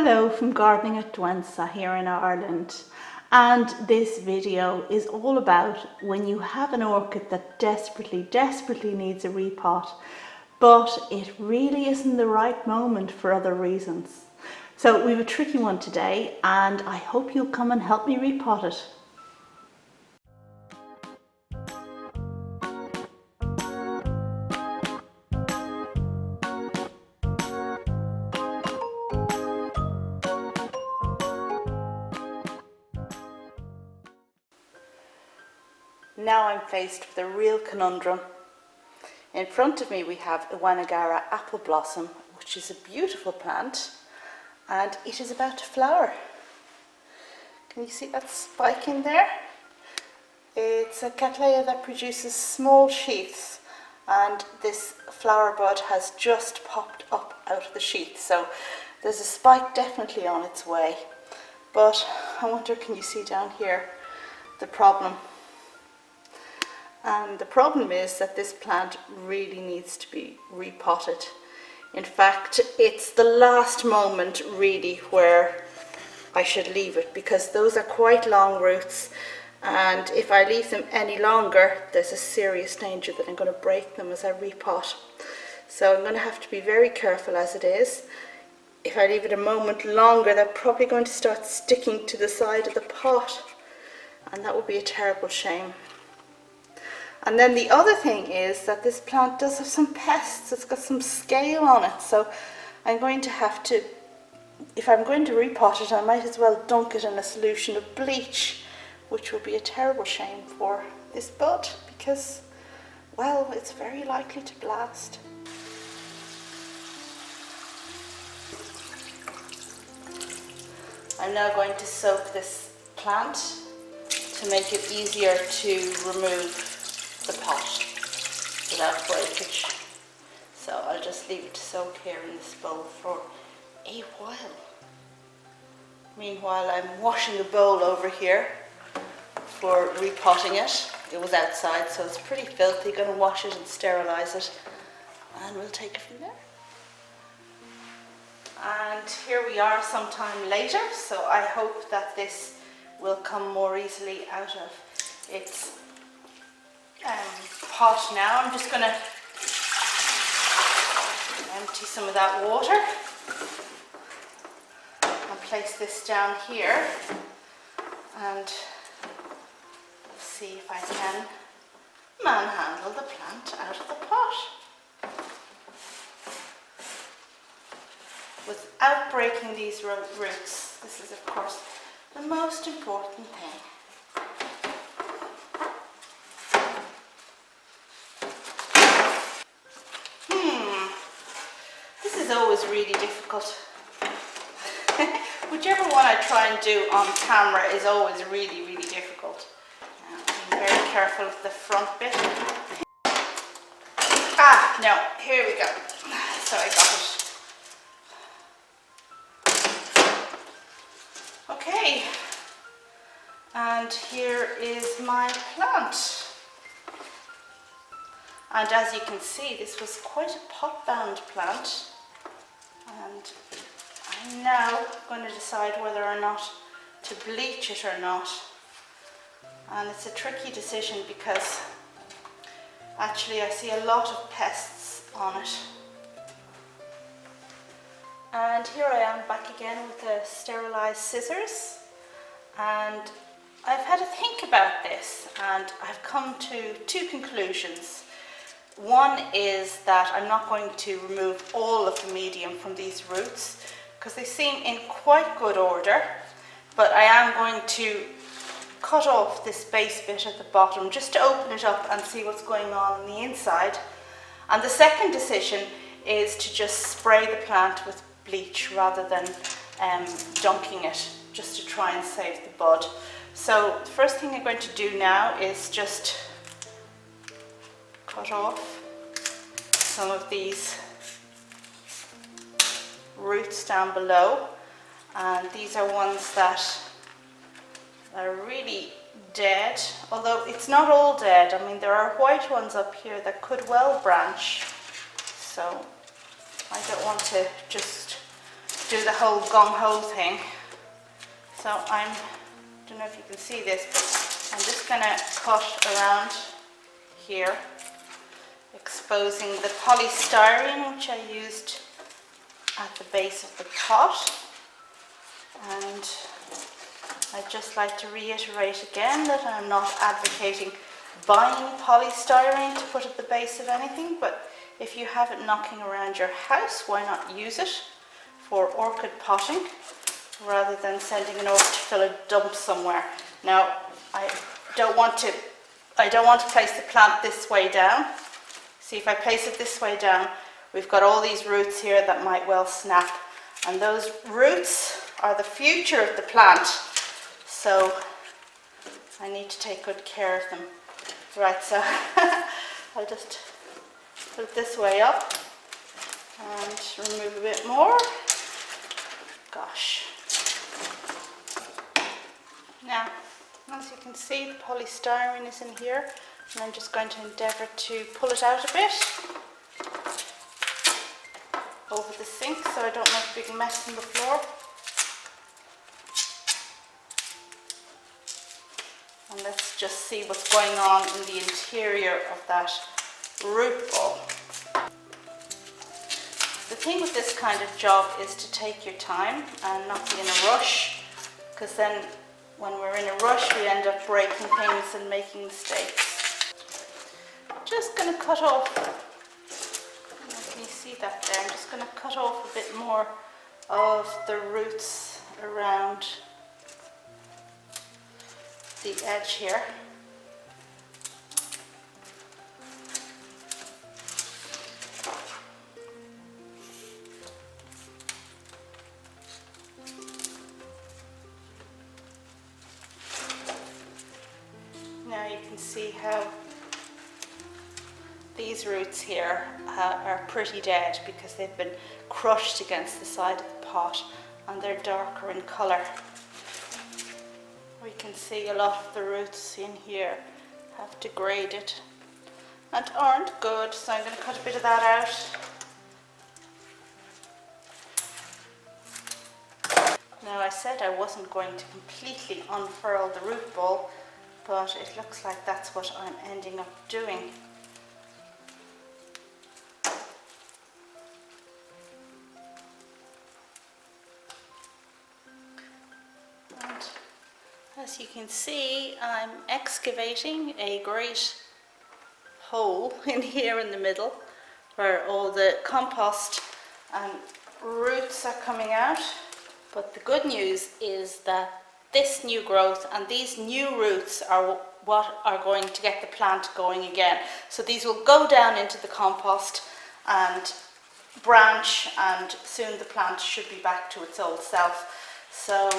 Hello from Gardening at Douentza here in Ireland, and this video is all about when you have an orchid that desperately needs a repot, but it really isn't the right moment for other reasons. So we have a tricky one today, and I hope you'll come and help me repot it. Now I'm faced with a real conundrum. In front of me we have Iwanagara Appleblossom, which is a beautiful plant, and it is about to flower. Can you see that spike in there? It's a Cattleya that produces small sheaths, and this flower bud has just popped up out of the sheath, so there's a spike definitely on its way. But I wonder, can you see down here the problem? And the problem is that this plant really needs to be repotted. In fact, it's the last moment really where I should leave it, because those are quite long roots, and if I leave them any longer, there's a serious danger that I'm going to break them as I repot. So I'm going to have to be very careful as it is. If I leave it a moment longer, they're probably going to start sticking to the side of the pot, and that would be a terrible shame. And then the other thing is that this plant does have some pests. It's got some scale on it, so I'm going to have to, if I'm going to repot it, I might as well dunk it in a solution of bleach, which would be a terrible shame for this bud because, well, it's very likely to blast. I'm now going to soak this plant to make it easier to remove the pot without breakage. So I'll just leave it to soak here in this bowl for a while. Meanwhile, I'm washing the bowl over here for repotting it. It was outside, so it's pretty filthy. Going to wash it and sterilize it, and we'll take it from there. And here we are sometime later, so I hope that this will come more easily out of its pot now. I'm just going to empty some of that water and place this down here, and see if I can manhandle the plant out of the pot without breaking these roots. This is, of course, the most important thing. Is always really difficult. Whichever one I try and do on camera is always really difficult. Being very careful of the front bit. No, here we go. So I got it. Okay, and here is my plant. And as you can see, this was quite a pot-bound plant. And I'm now going to decide whether or not to bleach it or not. And it's a tricky decision because actually I see a lot of pests on it. And here I am back again with the sterilised scissors. And I've had to think about this, and I've come to two conclusions. One is that I'm not going to remove all of the medium from these roots because they seem in quite good order, but I am going to cut off this base bit at the bottom just to open it up and see what's going on the inside. And the second decision is to just spray the plant with bleach rather than dunking it, just to try and save the bud. So the first thing I'm going to do now is just cut off some of these roots down below, and these are ones that are really dead, although it's not all dead. I mean, there are white ones up here that could well branch, so I don't want to just do the whole gung-ho thing. So I don't know if you can see this, but I'm just going to cut around here, exposing the polystyrene which I used at the base of the pot. And I'd just like to reiterate again that I'm not advocating buying polystyrene to put at the base of anything, but if you have it knocking around your house, why not use it for orchid potting rather than sending an orchid to fill a dump somewhere. Now, I don't want to place the plant this way down. See, if I place it this way down, we've got all these roots here that might well snap, and those roots are the future of the plant, so I need to take good care of them. Right, so I'll just put it this way up and remove a bit more. Gosh. Now, as you can see, the polystyrene is in here, and I'm just going to endeavour to pull it out a bit over the sink so I don't make a big mess on the floor. And let's just see what's going on in the interior of that root ball. The thing with this kind of job is to take your time and not be in a rush, because then when we're in a rush we end up breaking things and making mistakes. Just going to cut off, can you see that there? I'm just going to cut off a bit more of the roots around the edge here. Now you can see how these roots here are pretty dead because they've been crushed against the side of the pot and they're darker in colour. We can see a lot of the roots in here have degraded and aren't good, so I'm going to cut a bit of that out. Now, I said I wasn't going to completely unfurl the root ball, but it looks like that's what I'm ending up doing. And as you can see, I'm excavating a great hole in here in the middle where all the compost and roots are coming out. But the good news is that this new growth and these new roots are what are going to get the plant going again. So these will go down into the compost and branch, and soon the plant should be back to its old self. So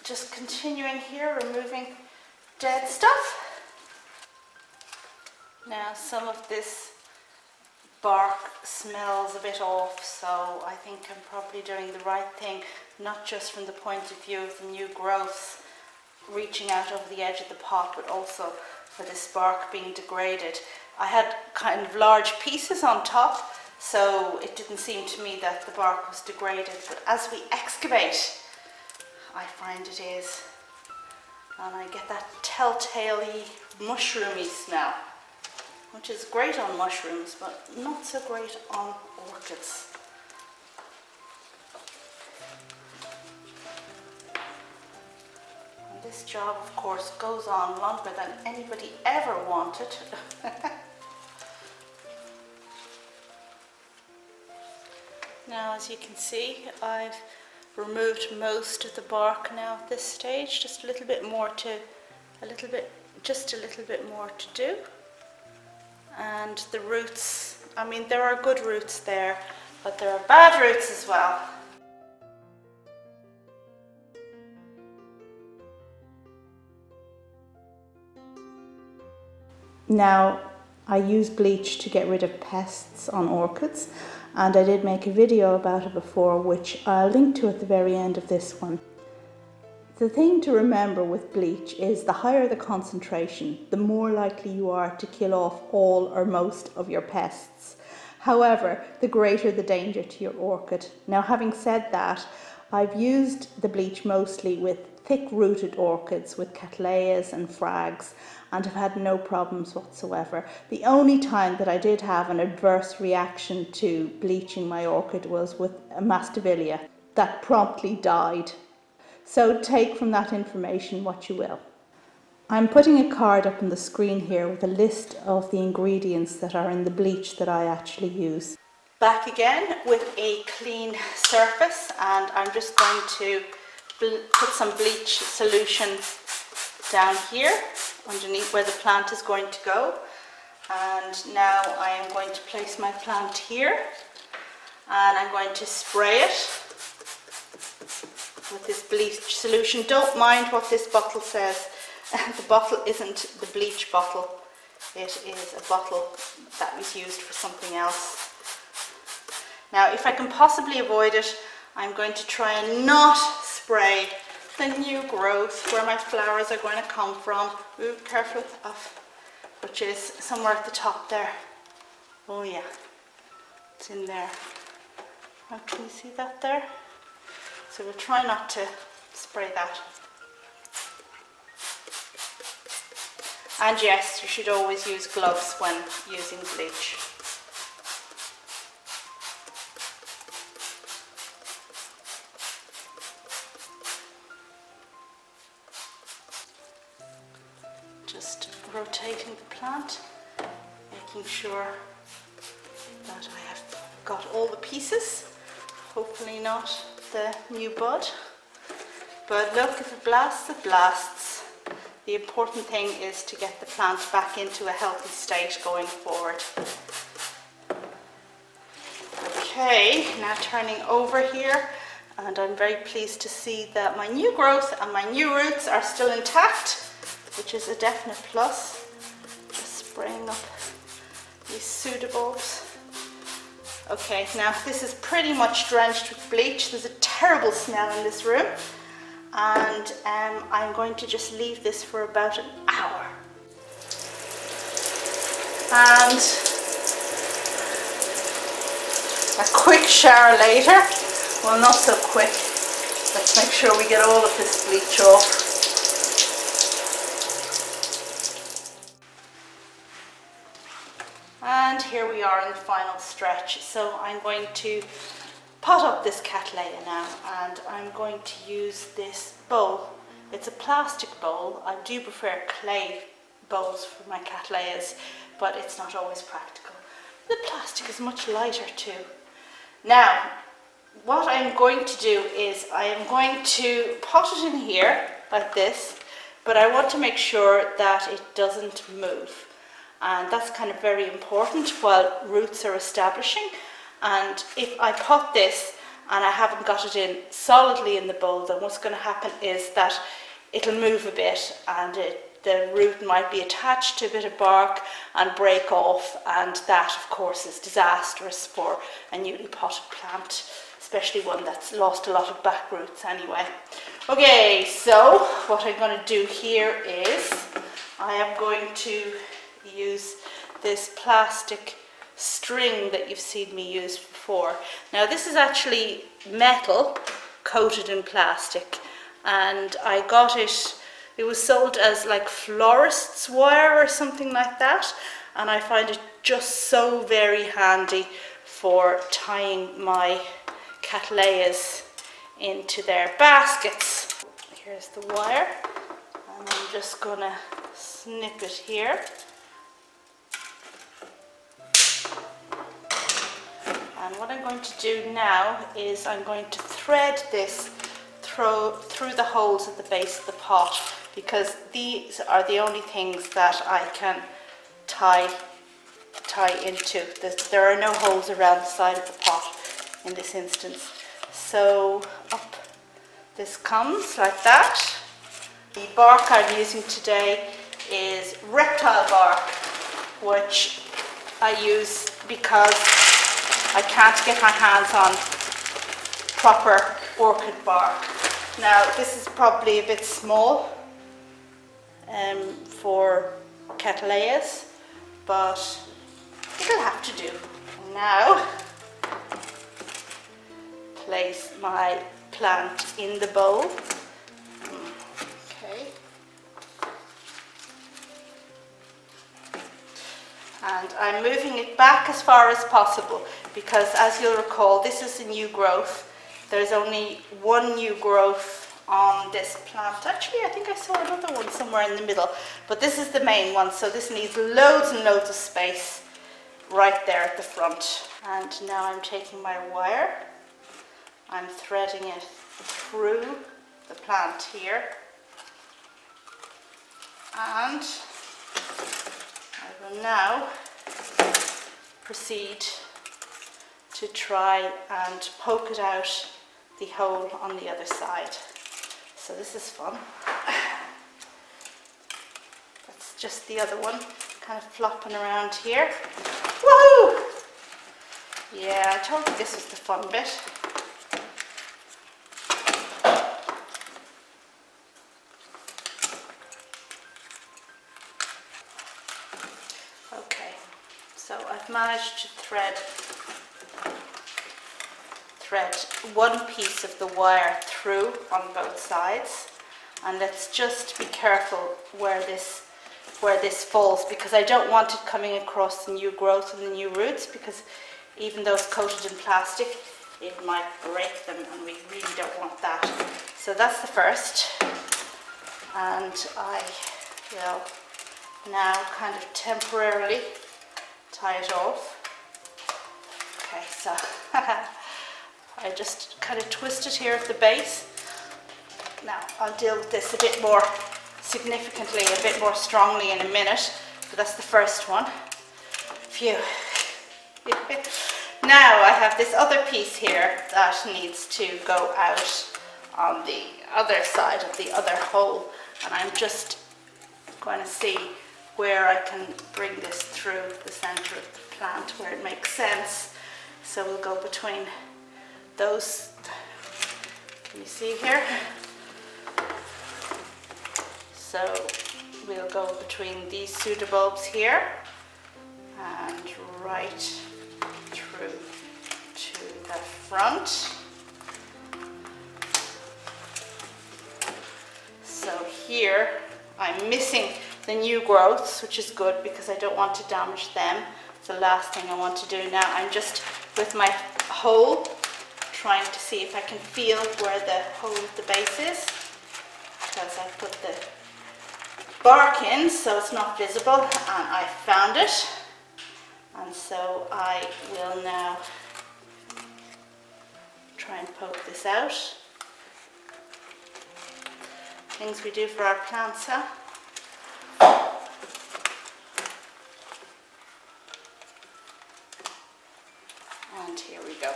just continuing here, removing dead stuff. Now some of this bark smells a bit off, so I think I'm probably doing the right thing, not just from the point of view of the new growth reaching out over the edge of the pot, but also for this bark being degraded. I had kind of large pieces on top, so it didn't seem to me that the bark was degraded, but as we excavate, I find it is, and I get that telltale-y, mushroomy smell, which is great on mushrooms, but not so great on orchids. And this job, of course, goes on longer than anybody ever wanted. Now, as you can see, I've removed most of the bark now at this stage. Just a little bit more to do. And the roots, I mean, there are good roots there, but there are bad roots as well. Now, I use bleach to get rid of pests on orchids, and I did make a video about it before, which I'll link to at the very end of this one. The thing to remember with bleach is the higher the concentration, the more likely you are to kill off all or most of your pests. However, the greater the danger to your orchid. Now, having said that, I've used the bleach mostly with thick-rooted orchids, with Cattleyas and frags, and have had no problems whatsoever. The only time that I did have an adverse reaction to bleaching my orchid was with a Masdevallia that promptly died. So take from that information what you will. I'm putting a card up on the screen here with a list of the ingredients that are in the bleach that I actually use. Back again with a clean surface, and I'm just going to put some bleach solution down here underneath where the plant is going to go. And now I am going to place my plant here, and I'm going to spray it with this bleach solution. Don't mind what this bottle says. The bottle isn't the bleach bottle. It is a bottle that was used for something else. Now, if I can possibly avoid it, I'm going to try and not spray the new growth where my flowers are going to come from. Ooh, careful of, which is somewhere at the top there. Oh yeah, it's in there. Oh, can you see that there? So we'll try not to spray that. And yes, you should always use gloves when using bleach. Just rotating the plant, making sure that I have got all the pieces. Hopefully not the new bud. But look, if it blasts, it blasts. The important thing is to get the plant back into a healthy state going forward. Okay, now turning over here, and I'm very pleased to see that my new growth and my new roots are still intact, which is a definite plus. Just spraying up these pseudobulbs. Okay, now this is pretty much drenched with bleach. There's a terrible smell in this room. And I'm going to just leave this for about an hour. And a quick shower later. Well, not so quick. Let's make sure we get all of this bleach off. And here we are in the final stretch. So I'm going to pot up this Cattleya now, and I'm going to use this bowl. It's a plastic bowl. I do prefer clay bowls for my Cattleyas, but it's not always practical. The plastic is much lighter too. Now, what I'm going to do is I am going to pot it in here like this, but I want to make sure that it doesn't move. And that's kind of very important while roots are establishing. And if I pot this and I haven't got it in solidly in the bowl, then what's going to happen is that it'll move a bit, and the root might be attached to a bit of bark and break off, and that of course is disastrous for a newly potted plant, especially one that's lost a lot of back roots anyway. Okay, so what I'm going to do here is I am going to use this plastic string that you've seen me use before. Now this is actually metal coated in plastic, and I got it was sold as like florist's wire or something like that, and I find it just so very handy for tying my Cattleyas into their baskets. Here's the wire, and I'm just gonna snip it here. And what I'm going to do now is I'm going to thread this through the holes at the base of the pot, because these are the only things that I can tie into. There are no holes around the side of the pot in this instance. So up this comes like that. The bark I'm using today is reptile bark, which I use because I can't get my hands on proper orchid bark. Now this is probably a bit small for Cattleyas, but it'll have to do. Now place my plant in the bowl. Okay. And I'm moving it back as far as possible because, as you'll recall, this is a new growth. There's only one new growth on this plant. Actually, I think I saw another one somewhere in the middle, but this is the main one, so this needs loads and loads of space right there at the front. And now I'm taking my wire, I'm threading it through the plant here, and I will now proceed to try and poke it out the hole on the other side. So this is fun. That's just the other one, kind of flopping around here. Woohoo! Yeah, I told you this was the fun bit. Okay, so I've managed to thread one piece of the wire through on both sides, and let's just be careful where this falls, because I don't want it coming across the new growth and the new roots, because even though it's coated in plastic, it might break them, and we really don't want that. So that's the first, and I will now kind of temporarily tie it off. Okay, so I just kind of twist it here at the base. Now I'll deal with this a bit more significantly, a bit more strongly in a minute, but that's the first one. Phew. Now I have this other piece here that needs to go out on the other side of the other hole, and I'm just going to see where I can bring this through the center of the plant where it makes sense. So we'll go between those. Can you see here? So we'll go between these pseudobulbs here and right through to the front. So here I'm missing the new growths, which is good because I don't want to damage them. It's the last thing I want to do now. I'm just with my hole trying to see if I can feel where the hole at the base is, because I put the bark in so it's not visible, and I found it. And so I will now try and poke this out. Things we do for our plants, huh? And here we go.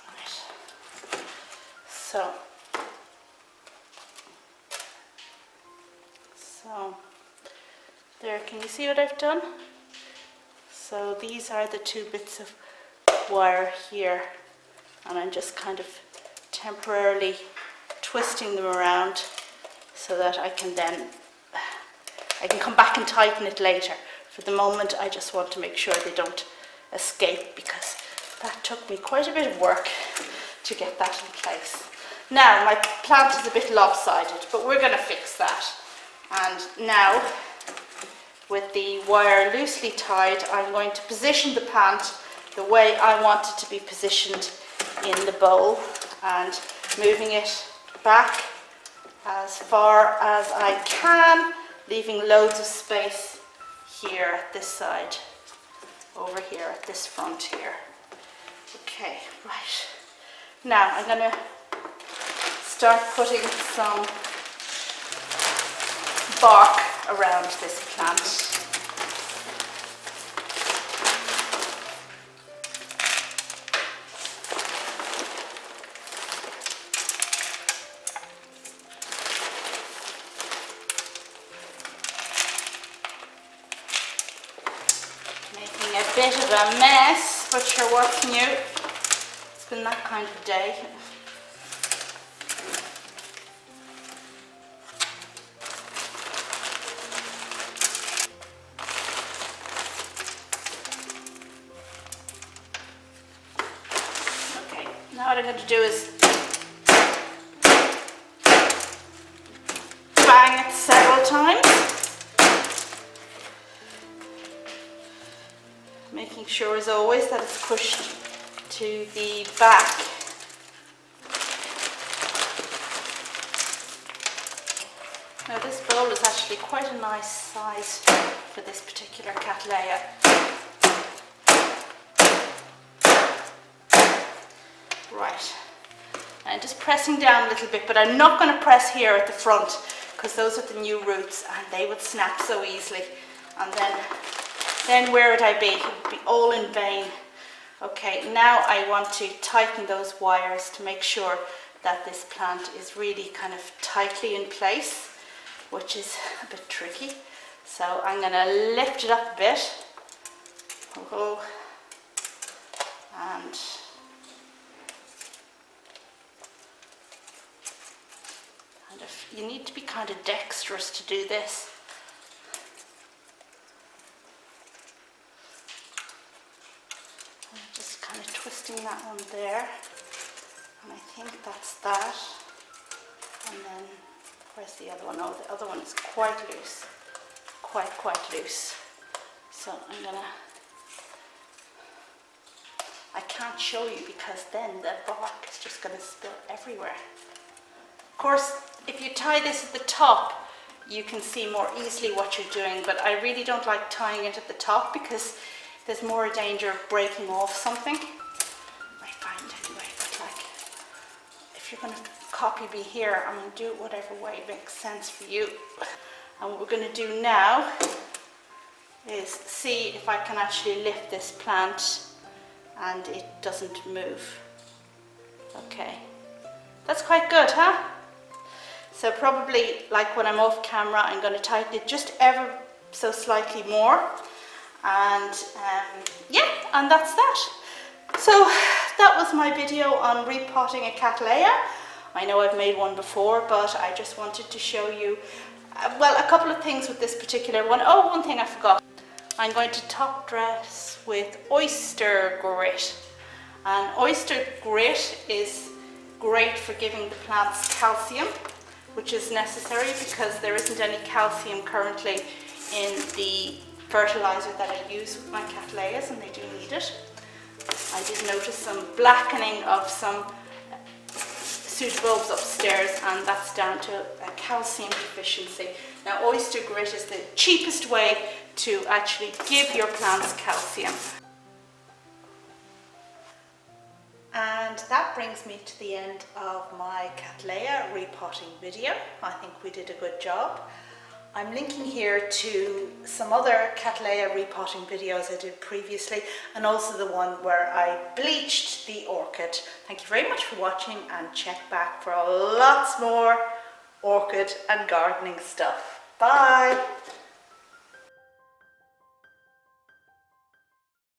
Right. So there, can you see what I've done? So these are the two bits of wire here, and I'm just kind of temporarily twisting them around so that I can come back and tighten it later. For the moment, I just want to make sure they don't escape, because that took me quite a bit of work to get that in place. Now, my plant is a bit lopsided, but we're going to fix that. And now, with the wire loosely tied, I'm going to position the plant the way I want it to be positioned in the bowl, and moving it back as far as I can, leaving loads of space here at this side, over here at this front here. Okay, right. Now I'm going to start putting some bark around this plant. Making a bit of a mess, but sure, what's new? It's been that kind of day. Now what I'm going to do is times. Making sure as always that it's pushed to the back. Now this bowl is actually quite a nice size for this particular Cattleya. Right, and just pressing down a little bit, but I'm not going to press here at the front because those are the new roots and they would snap so easily, and then where would I be? It would be all in vain. Okay, now I want to tighten those wires to make sure that this plant is really kind of tightly in place, which is a bit tricky. So I'm going to lift it up a bit. Oh, and you need to be kind of dexterous to do this. I'm just kind of twisting that one there, and I think that's that. And then where's the other one? Oh, the other one is quite loose, quite loose. So I can't show you because then the bark is just going to spill everywhere. Of course, if you tie this at the top, you can see more easily what you're doing, but I really don't like tying it at the top because there's more danger of breaking off something. I find anyway, but like, if you're going to copy me here, I'm going to do it whatever way makes sense for you. And what we're going to do now is see if I can actually lift this plant and it doesn't move. Okay, that's quite good, huh? So probably like when I'm off camera, I'm going to tighten it just ever so slightly more. And yeah, and that's that. So that was my video on repotting a Cattleya. I know I've made one before, but I just wanted to show you, well, a couple of things with this particular one. Oh, one thing I forgot. I'm going to top dress with oyster grit. And oyster grit is great for giving the plants calcium, which is necessary because there isn't any calcium currently in the fertilizer that I use with my Cattleyas, and they do need it. I did notice some blackening of some pseudobulbs upstairs, and that's down to a calcium deficiency. Now, oyster grit is the cheapest way to actually give your plants calcium. And that brings me to the end of my Cattleya repotting video. I think we did a good job. I'm linking here to some other Cattleya repotting videos I did previously, and also the one where I bleached the orchid. Thank you very much for watching, and check back for lots more orchid and gardening stuff. Bye!